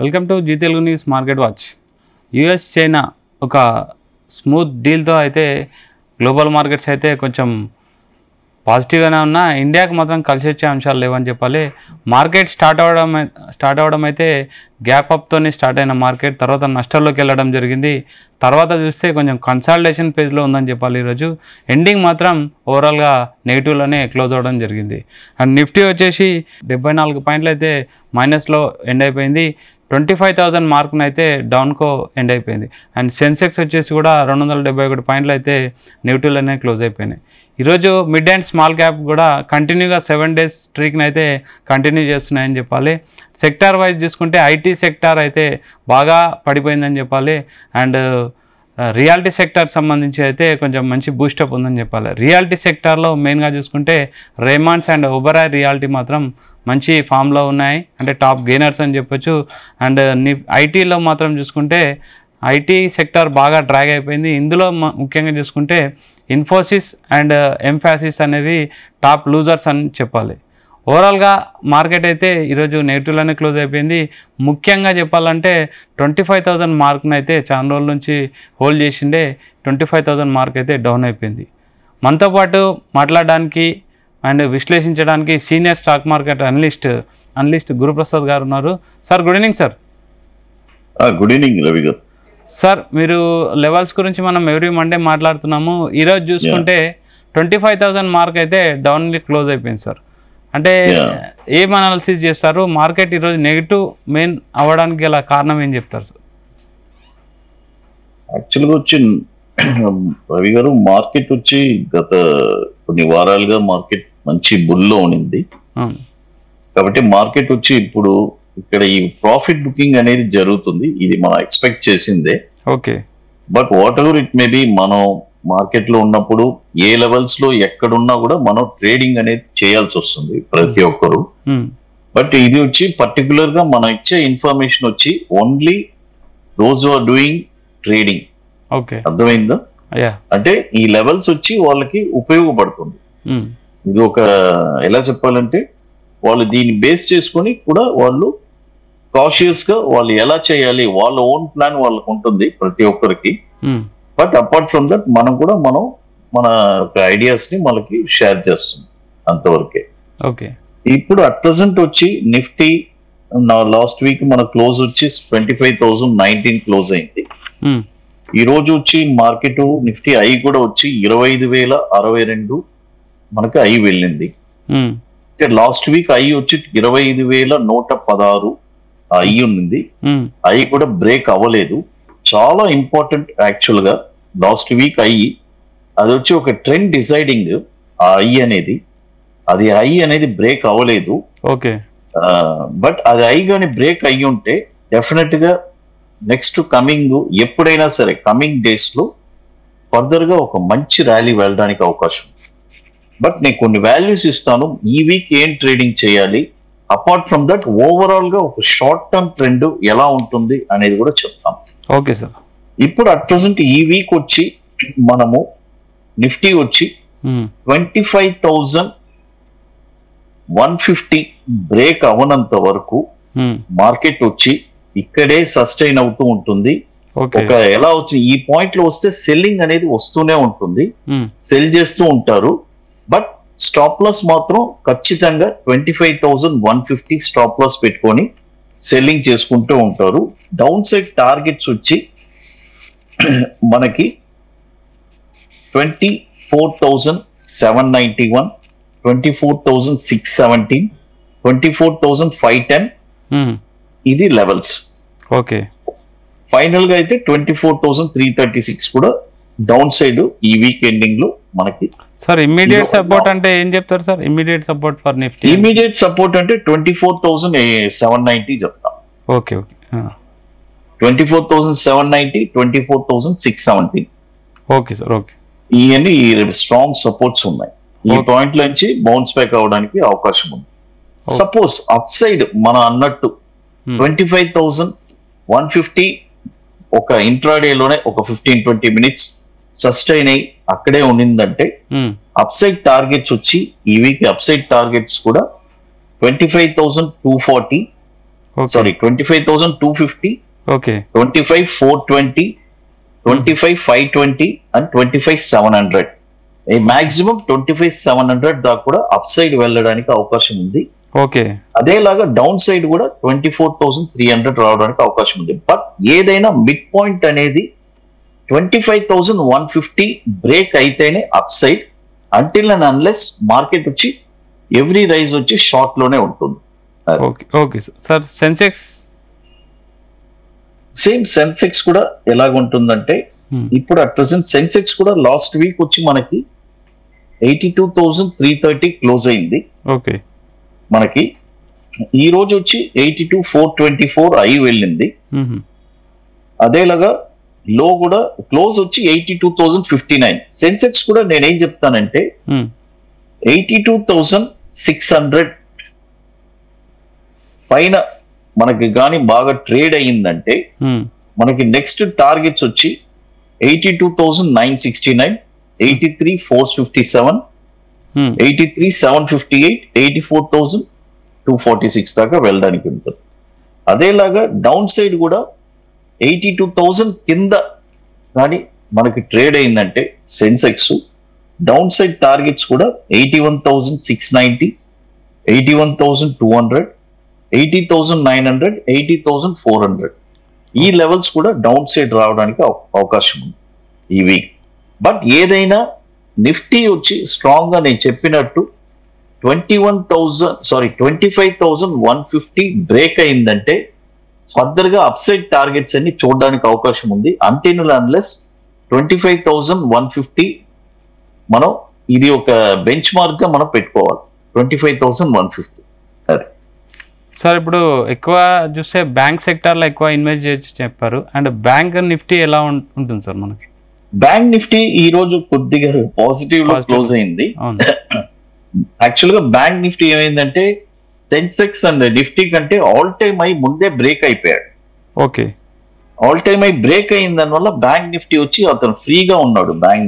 Welcome to Zee Telugu news market watch. US China ఒక smooth డీల్తో అయితే గ్లోబల్ మార్కెట్స్ అయితే కొంచెం పాజిటివ్గానే ఉన్నా ఇండియాకి మాత్రం కలిసి వచ్చే అంశాలు లేవని చెప్పాలి. మార్కెట్ స్టార్ట్ అవ్వడం అయితే గ్యాప్ అప్తోనే స్టార్ట్ అయిన మార్కెట్ తర్వాత నష్టాల్లోకి వెళ్ళడం జరిగింది. తర్వాత చూస్తే కొంచెం కన్సాలిడేషన్ పేజ్లో ఉందని చెప్పాలి. ఈరోజు ఎండింగ్ మాత్రం ఓవరాల్గా నెగిటివ్లోనే క్లోజ్ అవ్వడం జరిగింది. అండ్ నిఫ్టీ వచ్చేసి 74 పాయింట్లు అయితే మైనస్లో ఎండ్ అయిపోయింది. 25,000 మార్కును అయితే డౌన్కో ఎండ్ అయిపోయింది. అండ్ సెన్సెక్స్ వచ్చేసి కూడా 271 పాయింట్లు అయితే నెగిటివ్లోనే క్లోజ్ అయిపోయినాయి. ఈరోజు మిడ్ అండ్ స్మాల్ క్యాప్ కూడా కంటిన్యూగా 7 days స్ట్రీక్ని అయితే కంటిన్యూ చేస్తున్నాయని చెప్పాలి. సెక్టార్ వైజ్ చూసుకుంటే ఐటీ సెక్టార్ అయితే బాగా పడిపోయిందని చెప్పాలి. అండ్ రియాలిటీ సెక్టార్ సంబంధించి అయితే కొంచెం మంచి బూస్టప్ ఉందని చెప్పాలి. రియాలిటీ సెక్టార్లో మెయిన్గా చూసుకుంటే రేమాండ్స్ అండ్ ఒబెరాయ్ రియాలిటీ మాత్రం మంచి ఫామ్లో ఉన్నాయి, అంటే టాప్ గెయినర్స్ అని చెప్పొచ్చు. అండ్ ఐటీలో మాత్రం చూసుకుంటే ఐటీ సెక్టార్ బాగా డ్రాగ్ అయిపోయింది. ఇందులో ముఖ్యంగా చూసుకుంటే ఇన్ఫోసిస్ అండ్ ఎంఫాసిస్ అనేవి టాప్ లూజర్స్ అని చెప్పాలి. ఓవరాల్గా మార్కెట్ అయితే ఈరోజు నెగిటివ్లోనే క్లోజ్ అయిపోయింది. ముఖ్యంగా చెప్పాలంటే 25,000 మార్క్ను అయితే చాలా రోజుల నుంచి హోల్డ్ చేసిండే 25,000 మార్క్ అయితే డౌన్ అయిపోయింది. మనతో పాటు మాట్లాడడానికి అండ్ విశ్లేషించడానికి senior stock market analyst Guruprasad గారు ఉన్నారు. Sir good evening sir. Good evening Ravi గారు. సార్ మీరు లెవెల్స్ గురించి మనం ఎవ్రీ మండే మాట్లాడుతున్నాము. ఈరోజు చూసుకుంటే 25,000 మార్క్ అయితే డౌన్ క్లోజ్ అయిపోయింది సార్. అంటే ఏం అనాలిసిస్ చేస్తారు? మార్కెట్ ఈరోజు నెగిటివ్ మెయిన్ అవ్వడానికి గల కారణం ఏం చెప్తారు సార్? యాక్చువల్గా వచ్చి రవి గారు మార్కెట్ వచ్చి గత కొన్ని వారాలుగా మార్కెట్ మంచి బుల్లో ఉన్నింది. కాబట్టి మార్కెట్ వచ్చి ఇప్పుడు ఇక్కడ ఈ ప్రాఫిట్ బుకింగ్ అనేది జరుగుతుంది. ఇది మనం ఎక్స్పెక్ట్ చేసిందే. Okay. But what ever it may be, మనం మార్కెట్ లో ఉన్నప్పుడు ఏ లెవెల్స్ లో ఎక్కడున్నా కూడా మనం ట్రేడింగ్ అనేది చేయాల్సి వస్తుంది ప్రతి ఒక్కరు. బట్ ఇది వచ్చి పర్టికులర్ గా మనం ఇచ్చే ఇన్ఫర్మేషన్ వచ్చి only those are doing trading. అర్థమైందా? అంటే ఈ లెవెల్స్ వచ్చి వాళ్ళకి ఉపయోగపడుతుంది. ఇది ఒక ఎలా చెప్పాలంటే వాళ్ళు దీన్ని బేస్ చేసుకొని కూడా వాళ్ళు కాషియస్ గా వాళ్ళు ఎలా చేయాలి, వాళ్ళ ఓన్ ప్లాన్ వాళ్ళకు ఉంటుంది ప్రతి ఒక్కరికి. బట్ అపార్ట్ ఫ్రమ్ దట్ మనం కూడా మన ఐడియాస్ ని మనకి షేర్ చేస్తుంది అంతవరకే. ఓకే. ఇప్పుడు అట్ ప్రెసెంట్ వచ్చి నిఫ్టీ లాస్ట్ వీక్ మన క్లోజ్ వచ్చి 25,019 క్లోజ్ అయింది. ఈ రోజు వచ్చి మార్కెట్ నిఫ్టీ ఐ కూడా వచ్చి 25,062 మనకి ఐ వెళ్ళింది. లాస్ట్ వీక్ ఐ వచ్చి 25,116 ఐ ఉంది. ఐ కూడా బ్రేక్ అవ్వలేదు. చాలా ఇంపార్టెంట్ యాక్చువల్ గా లాస్ట్ వీక్ ఐ అది వచ్చి ఒక ట్రెండ్ డిసైడింగ్. ఆ ఐ అనేది బ్రేక్ అవ్వలేదు. ఓకే. బట్ అది ఐ గాని బ్రేక్ అయ్యి ఉంటే డెఫినెట్ గా నెక్స్ట్ కమింగ్ ఎప్పుడైనా సరే కమింగ్ డేస్ లో ఫర్దర్ గా ఒక మంచి ర్యాలీ వెళ్ళడానికి అవకాశం. బట్ నేను కొన్ని వాల్యూస్ ఇస్తాను. ఈ వీక్ ఏం ట్రేడింగ్ చేయాలి, అపార్ట్ ఫ్రమ్ దట్ ఓవరాల్ గా ఒక షార్ట్ టర్మ్ ట్రెండ్ ఎలా ఉంటుంది అనేది కూడా చెప్తాను. Okay sir. ఇప్పుడు అట్ ప్రెసెంట్ ఈ వీక్ వచ్చి మనము నిఫ్టీ వచ్చి 25,150 బ్రేక్ అవనంత వరకు మార్కెట్ వచ్చి ఇక్కడే సస్టైన్ అవుతూ ఉంటుంది. ఒక ఎలా వచ్చి ఈ పాయింట్ లో వస్తే సెల్లింగ్ అనేది వస్తూనే ఉంటుంది, సెల్ చేస్తూ ఉంటారు. బట్ స్టాప్ లాస్ మాత్రం ఖచ్చితంగా 25,150 స్టాప్ లాస్ పెట్టుకొని సెల్లింగ్ చేసుకుంటూ ఉంటారు. డౌన్ సైడ్ టార్గెట్స్ వచ్చి మనకి 24,791, 24,617, 24,510 ఇది లెవెల్స్. ఓకే. ఫైనల్ గా అయితే 24,336 కూడా డౌన్ సైడ్ ఈ వీక్ ఎండింగ్ లో మనకి. సార్ ఇమ్మీడియట్ సపోర్ట్ అంటే ఏం చెప్తారు sir? Immediate support for Nifty immediate support అంటే 24,790 చెప్తాం. Okay. Okay. 24,790, 24,617. Okay sir. Okay. ఇవన్నీ స్ట్రాంగ్ సపోర్ట్స్ ఉన్నాయి. ఈ పాయింట్ నుంచి బౌన్స్ బ్యాక్ అవడానికి అవకాశం ఉంది. సపోజ్ అప్ సైడ్ మనం అన్నట్టు 25,150 ఒక ఇంట్రాడేలోనే ఒక 15-20 minutes సస్టైన్ అయ్యి అక్కడే ఉండిందంటే అప్ సైడ్ టార్గెట్స్ వచ్చి ఈ వీక్ అప్ సైడ్ టార్గెట్స్ కూడా 25,240, సారీ 25,250, ఓకే 25,420, 25,520 అండ్ 25,700. మాక్సిమం 25,700 దాకా కూడా అప్ సైడ్ వెళ్ళడానికి అవకాశం ఉంది. ఓకే అదేలాగా డౌన్ సైడ్ కూడా 24,300 రావడానికి అవకాశం ఉంది. బట్ ఏదైనా మిడ్ పాయింట్ అనేది 25,150 బ్రేక్ అయితేనే up side, until and unless market వచ్చి ఎవ్రీ రైజ్ వచ్చి షార్ట్ లోనే ఉంటుంది. Okay okay sir. Sensex same Sensex కూడా ఎలాగుంటుందంటే ఇప్పుడు అట్ ప్రెసెంట్ సెన్సెక్స్ కూడా లాస్ట్ వీక్ వచ్చి మనకి 82,330 క్లోజ్ అయింది. ఓకే మనకి ఈ రోజు వచ్చి 82,424 అయి వెళ్ళింది. అదేలాగా లో కూడా క్లోజ్ వచ్చి 82,059. సెన్సెక్స్ కూడా నేనేం చెప్తానంటే 82,600 పైన మనకి కానీ బాగా ట్రేడ్ అయ్యిందంటే మనకి నెక్స్ట్ టార్గెట్స్ వచ్చి 82,969, 83,457, 83,758, 84,246 దాకా వెళ్ళడానికి ఉంటుంది. అదేలాగా డౌన్ సైడ్ కూడా 82,000 కింద కానీ మనకి ట్రేడ్ అయిందంటే సెన్సెక్స్ డౌన్ సైడ్ టార్గెట్స్ కూడా 81,690, 81,200, 80,900, 80,400 ఈ లెవెల్స్ కూడా డౌన్ సైడ్ రావడానికి అవకాశం ఉంది ఈ వీక్. బట్ ఏదైనా నిఫ్టీ వచ్చి స్ట్రాంగ్ గా నేను చెప్పినట్టు 25,150 బ్రేక్ అయిందంటే ఫర్దర్ గా అప్ సైడ్ టార్గెట్స్ అన్ని చూడడానికి అవకాశం ఉంది. అంటిల్ అన్లెస్ 25,150 మనం ఇది ఒక బెంచ్ మార్క్ గా మనం పెట్టుకోవాలి. 25,150 అది సార్. ఇప్పుడు ఎక్కువ చూస్తే బ్యాంక్ సెక్టర్ లో ఎక్కువ ఇన్వెస్ట్ చేయొచ్చు చెప్పారు. అండ్ బ్యాంక్ నిఫ్టీ ఎలా ఉంటుంది సార్ మనకి? బ్యాంక్ నిఫ్టీ ఈ రోజు కొద్దిగా పాజిటివ్ లో క్లోజ్ అయింది. యాక్చువల్ గా బ్యాంక్ నిఫ్టీ ఏమైందంటే సెన్సెక్స్ అండ్ నిఫ్టీ కంటే ఆల్ టైమ్ అయి ముందే బ్రేక్ అయిపోయాడు. ఓకే ఆల్ టైమ్ అయి బ్రేక్ అయిన దాని వల్ల బ్యాంక్ నిఫ్టీ వచ్చి అతను ఫ్రీగా ఉన్నాడు. బ్యాంక్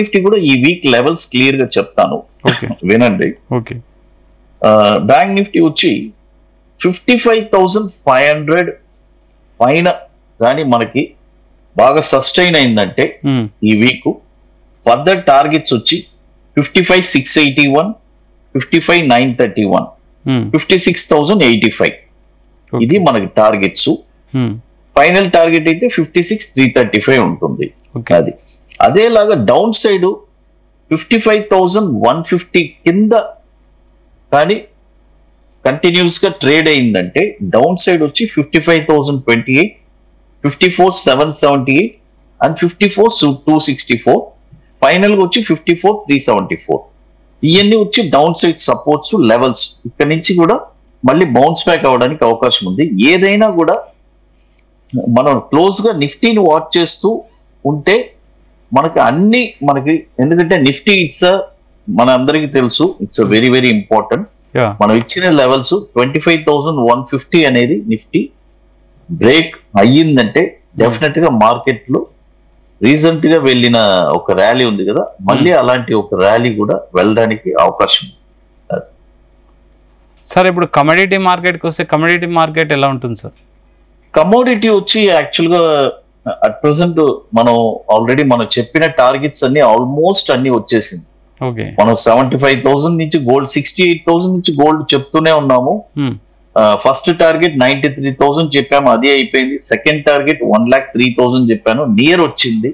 నిఫ్టీ కూడా ఈ వీక్ లెవెల్స్ క్లియర్ గా చెప్తాను వినండి. ఓకే బ్యాంక్ నిఫ్టీ వచ్చి 55,500 పైన కానీ మనకి బాగా సస్టైన్ అయిందంటే ఈ వీక్ ఫర్దర్ టార్గెట్స్ వచ్చి 55,681, 55,931, 56,085 ఇది మనకి టార్గెట్స్. ఫైనల్ టార్గెట్ అయితే 56,335 ఉంటుంది. అది అదేలాగా డౌన్ సైడ్ 55,150 కింద కానీ కంటిన్యూస్ గా ట్రేడ్ అయిందంటే డౌన్ సైడ్ వచ్చి 55,028, 54,778 అండ్ 54,264, ఫైనల్ గా వచ్చి 54,374. ఇవన్నీ వచ్చి డౌన్ సైడ్ సపోర్ట్స్ లెవెల్స్. ఇక్కడ నుంచి కూడా మళ్ళీ బౌన్స్ బ్యాక్ అవడానికి అవకాశం ఉంది. ఏదైనా కూడా మనం క్లోజ్ గా నిఫ్టీని వాచ్ చేస్తూ ఉంటే మనకి అన్ని మనకి, ఎందుకంటే నిఫ్టీ మన అందరికి తెలుసు ఇట్స్ వెరీ వెరీ ఇంపార్టెంట్. మనం ఇచ్చిన లెవెల్స్ 25,150 అనేది నిఫ్టీ బ్రేక్ అయ్యిందంటే డెఫినెట్ గా మార్కెట్ లో రీసెంట్ గా వెళ్ళిన ఒక ర్యాలీ ఉంది కదా, మళ్ళీ అలాంటి ఒక ర్యాలీ కూడా వెళ్ళడానికి అవకాశం ఉంది. సార్ ఇప్పుడు కమోడిటీ మార్కెట్కి వస్తే కమోడిటీ మార్కెట్ ఎలా ఉంటుంది సార్? కమోడిటీ వచ్చి యాక్చువల్ గా అట్ ప్రెసెంట్ మనం ఆల్రెడీ మనం చెప్పిన టార్గెట్స్ అన్ని ఆల్మోస్ట్ అన్ని వచ్చేసింది. మనం 75,000 నుంచి గోల్డ్, 68,000 నుంచి గోల్డ్ చెప్తూనే ఉన్నాము. ఫస్ట్ టార్గెట్ 93,000 చెప్పాము, అది అయిపోయింది. సెకండ్ టార్గెట్ 1,03,000 చెప్పాను, నియర్ వచ్చింది,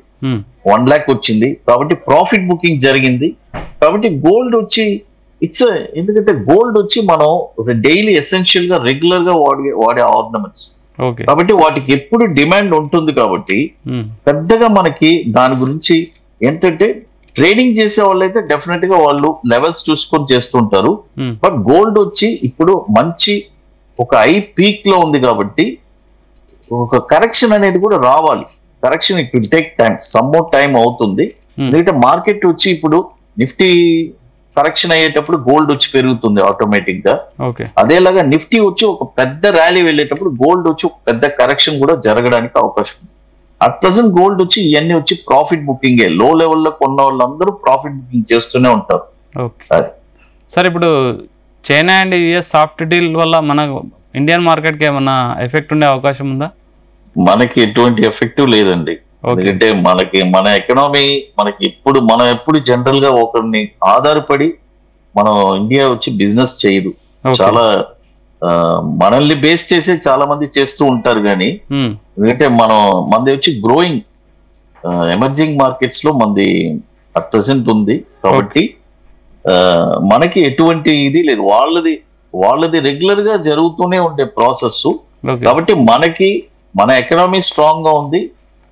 1 lakh వచ్చింది. కాబట్టి ప్రాఫిట్ బుకింగ్ జరిగింది. కాబట్టి గోల్డ్ వచ్చి ఎందుకంటే గోల్డ్ వచ్చి మనం డైలీ ఎసెన్షియల్ గా రెగ్యులర్ గా వాడే ఆర్నమెంట్స్ కాబట్టి వాటికి ఎప్పుడు డిమాండ్ ఉంటుంది. కాబట్టి పెద్దగా మనకి దాని గురించి ఏంటంటే ట్రేడింగ్ చేసే వాళ్ళు అయితే డెఫినెట్ గా వాళ్ళు లెవెల్స్ చూసుకొని చేస్తుంటారు. బట్ గోల్డ్ వచ్చి ఇప్పుడు మంచి ఒక హై పీక్ లో ఉంది కాబట్టి ఒక కరెక్షన్ అనేది కూడా రావాలి. Correction it will take time, some more time అవుతుంది. ఎందుకంటే మార్కెట్ వచ్చి ఇప్పుడు నిఫ్టీ కరెక్షన్ అయ్యేటప్పుడు గోల్డ్ వచ్చి పెరుగుతుంది ఆటోమేటిక్ గా. అదేలాగా నిఫ్టీ వచ్చి ఒక పెద్ద ర్యాలీ వెళ్ళేటప్పుడు గోల్డ్ వచ్చి ఒక పెద్ద కరెక్షన్ కూడా జరగడానికి అవకాశం ఉంది. అట్ ప్రెసెంట్ గోల్డ్ వచ్చి ఇవన్నీ వచ్చి ప్రాఫిట్ బుకింగ్, లో లెవెల్లో కొన్న వాళ్ళందరూ ప్రాఫిట్ బుకింగ్ చేస్తూనే ఉంటారు. సార్ ఇప్పుడు China and US soft deal వల్ల మన ఇండియన్ మార్కెట్కి ఏమన్నా ఎఫెక్ట్ ఉండే అవకాశం ఉందా? మనకి ఎటువంటి ఎఫెక్టివ్ లేదండి. ఎందుకంటే మన ఎకనామీ మనం ఎప్పుడు జనరల్ గా ఒకరిని ఆధారపడి మనం ఇండియా వచ్చి బిజినెస్ చేయదు. చాలా మనల్ని బేస్ చేసి చాలా మంది చేస్తూ ఉంటారు కానీ, ఎందుకంటే మనది వచ్చి గ్రోయింగ్ ఎమర్జింగ్ మార్కెట్స్ లో మంది అట్ ప్రెసెంట్ ఉంది కాబట్టి మనకి ఎటువంటి ఇది లేదు. వాళ్ళది రెగ్యులర్ గా జరుగుతూనే ఉండే ప్రాసెస్. కాబట్టి మన ఎకనామీ స్ట్రాంగ్ గా ఉంది.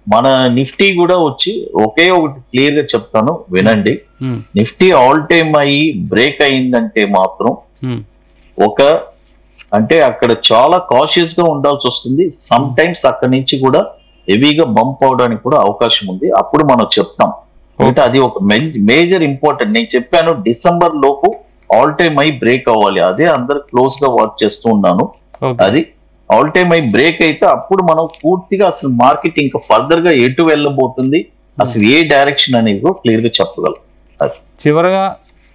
మన నిఫ్టీ కూడా వచ్చి ఒకే ఒకటి క్లియర్ గా చెప్తాను, వినండి. నిఫ్టీ ఆల్ టైమ్ అయ్యి బ్రేక్ అయిందంటే మాత్రం అంటే అక్కడ చాలా కాషియస్ గా ఉండాల్సి వస్తుంది. సమ్ టైమ్స్ అక్కడి నుంచి కూడా హెవీగా బంప్ అవడానికి కూడా అవకాశం ఉంది. అప్పుడు మనం చెప్తాం. అంటే అది ఒక మేజర్ ఇంపార్టెంట్. నేను చెప్పాను డిసెంబర్ లోపు ఆల్ టైమ్ అయి బ్రేక్ అవ్వాలి. అదే అందరు క్లోజ్ గా వాచ్ చేస్తూ ఉన్నాను. అది ఆల్ టైమ్ అయి బ్రేక్ అయితే అప్పుడు మనం పూర్తిగా అసలు మార్కెట్ ఇంకా ఫర్దర్ గా ఎటు వెళ్ళబోతుంది, అసలు ఏ డైరెక్షన్ అనేది క్లియర్ గా చెప్పగలం. చివరగా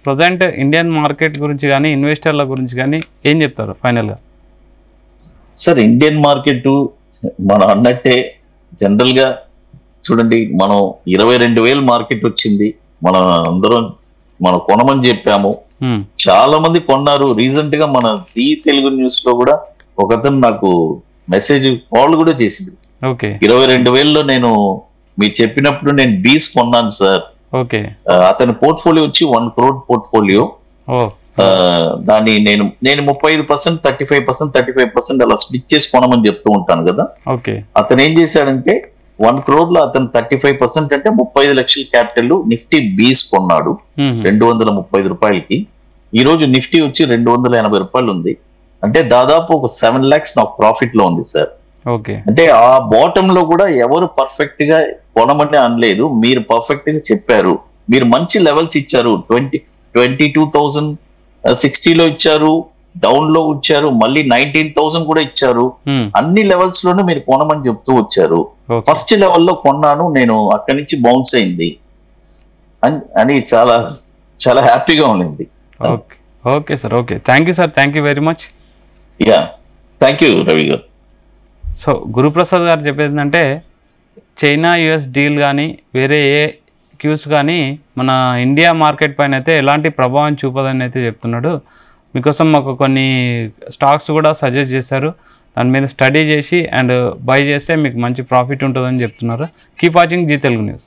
ప్రజెంట్ ఇండియన్ మార్కెట్ గురించి కానీ ఇన్వెస్టర్ల గురించి కానీ ఏం చెప్తారు ఫైనల్ గా? సార్, ఇండియన్ మార్కెట్ మనం అన్నట్టే జనరల్ గా చూడండి, మనం 22,000 మార్కెట్ వచ్చింది. మనం కొనమని చెప్పాము, చాలా మంది కొన్నారు. రీసెంట్ గా మన జీ తెలుగు న్యూస్ లో కూడా ఒకతను నాకు మెసేజ్ కాల్ కూడా చేసింది. 22,000లో నేను మీరు చెప్పినప్పుడు నేను బీస్ కొన్నాను సార్. అతని పోర్ట్ఫోలియో వచ్చి 1 crore పోర్ట్ఫోలియో. దాన్ని నేను 35%, 35% అలా స్ప్లిట్ చేసి కొనమని చెప్తూ ఉంటాను కదా. అతను ఏం చేశాడంటే 1 crore లో అతను 35% అంటే 35 లక్షల క్యాపిటల్ నిఫ్టీ బీస్ కొన్నాడు 235 రూపాయలకి. ఈ రోజు నిఫ్టీ వచ్చి 280 రూపాయలు ఉంది. అంటే దాదాపు ఒక 7 lakhs నాకు ప్రాఫిట్ లో ఉంది సార్. అంటే ఆ బాటమ్ లో కూడా ఎవరు పర్ఫెక్ట్ గా కొనమని అనలేదు, మీరు పర్ఫెక్ట్ గా చెప్పారు. మీరు మంచి లెవెల్స్ ఇచ్చారు. 22,060లో ఇచ్చారు, డౌన్ లో ఇచ్చారు, మళ్ళీ 19,000 కూడా ఇచ్చారు. అన్ని లెవెల్స్ లోనూ మీరు కొనమని చెప్తూ వచ్చారు. ఫస్ట్ లెవెల్లో కొన్నాను నేను, అక్కడి నుంచి బౌన్స్ అయింది అని చాలా చాలా హ్యాపీగా ఉండింది. Okay sir, okay, thank you sir, thank you very much. Thank you Ravi గారు. సో గురుప్రసాద్ గారు చెప్పేది ఏంటంటే చైనా యుఎస్ డీల్ కానీ వేరే ఏ క్యూస్ కానీ మన ఇండియా మార్కెట్ పైన అయితే ఎలాంటి ప్రభావం చూపదని అయితే చెప్తున్నాడు. మీకోసం మాకు కొన్ని స్టాక్స్ కూడా సజెస్ట్ చేశారు. దాని మీద స్టడీ చేసి అండ్ బై చేస్తే మీకు మంచి ప్రాఫిట్ ఉంటుందని చెప్తున్నారు. Keep watching Zee Telugu news.